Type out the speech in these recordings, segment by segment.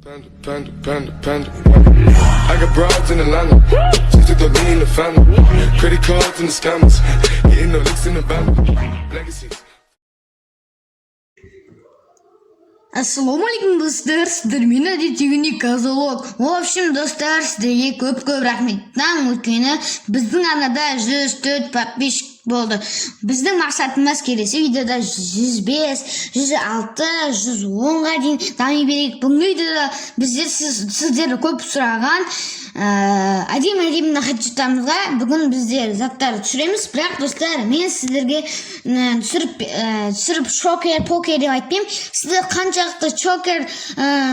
Panda. I got broads in Atlanta. Just to throw me in the family. Credit cards and the scammers. Getting no licks in the van. Legacies. Ассаламу алейкум достар, сіздермен әдеттегідей Козолок. В общем, достар, сіздерге көп рахметтан, өйткені біздің арнада 104 подписчик болды. Біздің мақсатымыз келесі видеода 105, 106, 110-ға дейін дами берейік. Бүгінгі видеода біздер сіздер көп сұраған әдемі нахаджетамызға бүгін біздер заттар түсіреміз. Бірақ достар, мен сіздерге түсіріп шокер, покер деп айтпаймын. Сіздер қаншақты шокер,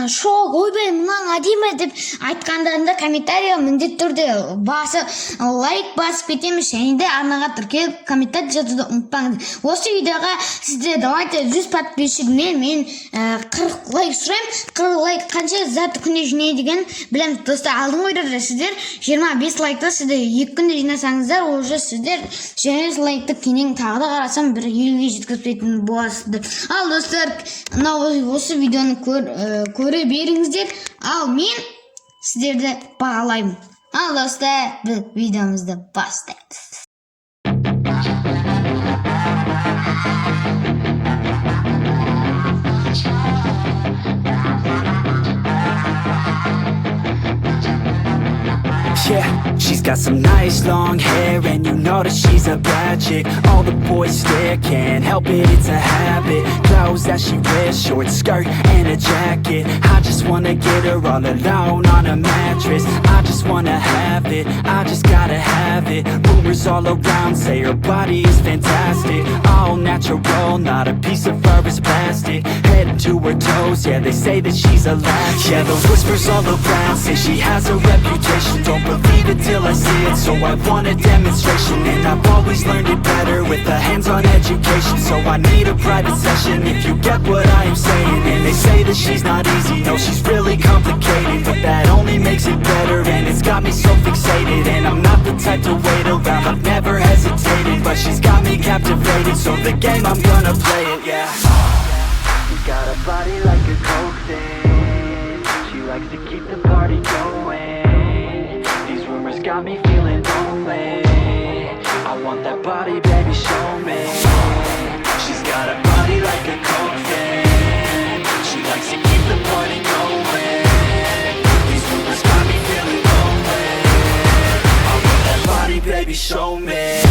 шок, ойбай, мұнан әдемі деп айтқандарында комментария міндетті түрде лайк басып кетеміз, және де арнаға тіркеліп комментарий жазуды ұмытпаңыз. Осы видеоға сіздер давайте 100 подписчигінен мен 40 лайк сұраймын. 40 лайк қанша заты күнде жинайды деген білеміз. Достар, алдың ойдар сіздер 25 лайкты сіздер 2 күнде жинасаңыздар, уже сіздер 20 лайкты кейінен тағы да қарасам бір 50-ге жеткізетін боласыздар. Ал достар, осы видеоны көре беріңіздер. Ал мен сіздерді бағалаймын. Ал достар, біз видеомызды бастаймыз. Yeah, she's got some nice long hair, and you know that she's a bad chick. All the boys stare, can't help it, it's a habit. Clothes that she wears, short skirt and a jacket. I just wanna get her all alone on a mattress. I just wanna have it, I just gotta have it. Rumors all around say her body is fantastic. All natural, not a piece of fur is plastic. Head to her toes, yeah, they say that she's a latch. Yeah, those whispers all around say she has a reputation. Don't believe it till I see it, so I want a demonstration. And I've always learned it better with a hands-on education. So I need a private session if you get what I am saying. And they say that she's not easy, no, she's really complicated. But that only makes it better, and it's got me so fixated. And I'm not the type to wait around, I've never hesitated. But she's got me captivated, so the game, I'm gonna play it, yeah. She's got a body like a coke thing. She likes to keep the party going. Got me feeling lonely. I want that body, baby, show me. She's got a body like a coke fan. She likes to keep the party going. These rumors got me feeling lonely. I want that body, baby, show me.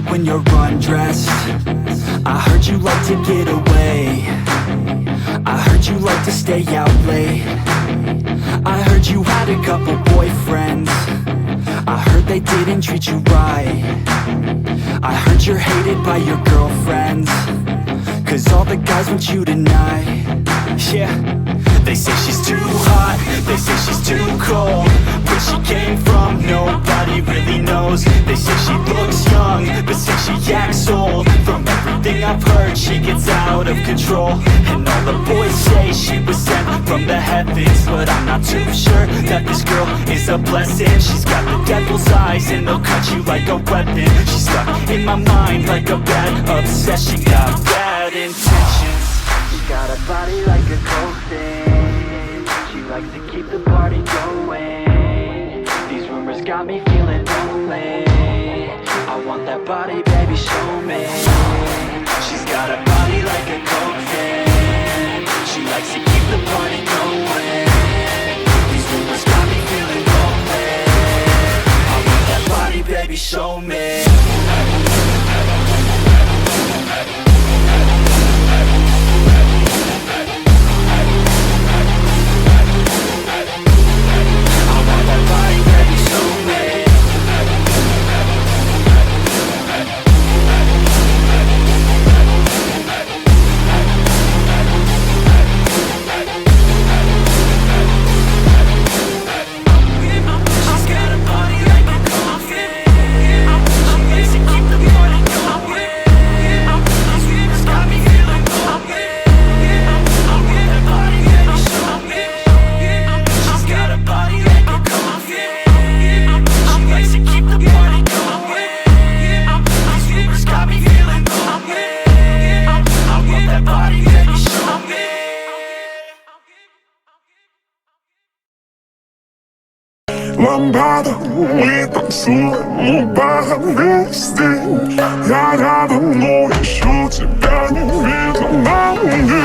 When you're undressed, I heard you like to get away. I heard you like to stay out late. I heard you had a couple boyfriends. I heard they didn't treat you right. I heard you're hated by your girlfriends, 'cause all the guys want you tonight. Yeah, they say she's too hot, they say she's too cold. Where she came from, nobody really knows. They say she looks young, but say she acts old. From everything I've heard, she gets out of control. And all the boys say she was sent from the heavens, but I'm not too sure that this girl is a blessing. She's got the devil's eyes and they'll cut you like a weapon. She's stuck in my mind like a bad obsession. Got bad intentions. She's got a body like a coke thing. She likes to keep the party going. These rumors got me feeling lonely. I want that body, baby, show me. She's got a body like a coke fan. She likes to keep the party going. These rumors got me feeling lonely. I want that body, baby, show me. Ламбада, мы танцуем у бара весь день. Я рядом, но еще тебя не видел на мне.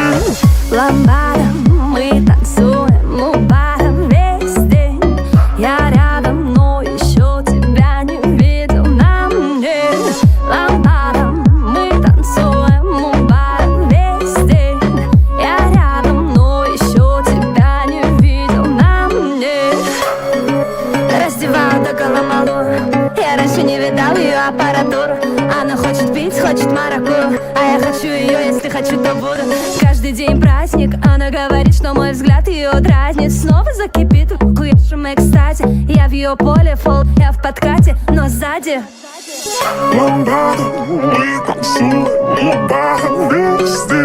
Ламбада, мы танцуем у бара весь день. Я рядом, но еще тебя не видел на мне. Ламбада, мы танцуем у бара весь день. Я рядом, но еще тебя не видел на мне. Раздеваю до голомалу. Я раньше не видал ее аппаратуру. Она хочет пить, хочет маракую, а я хочу ее, если хочу, то буду. Каждый день праздник, она говорит, что мой взгляд ее дразнит. Снова закипит в хуевшем экстазе. Я в ее поле, фол, я в подкате, но сзади Ламбада, мы танцуем у бара весь день.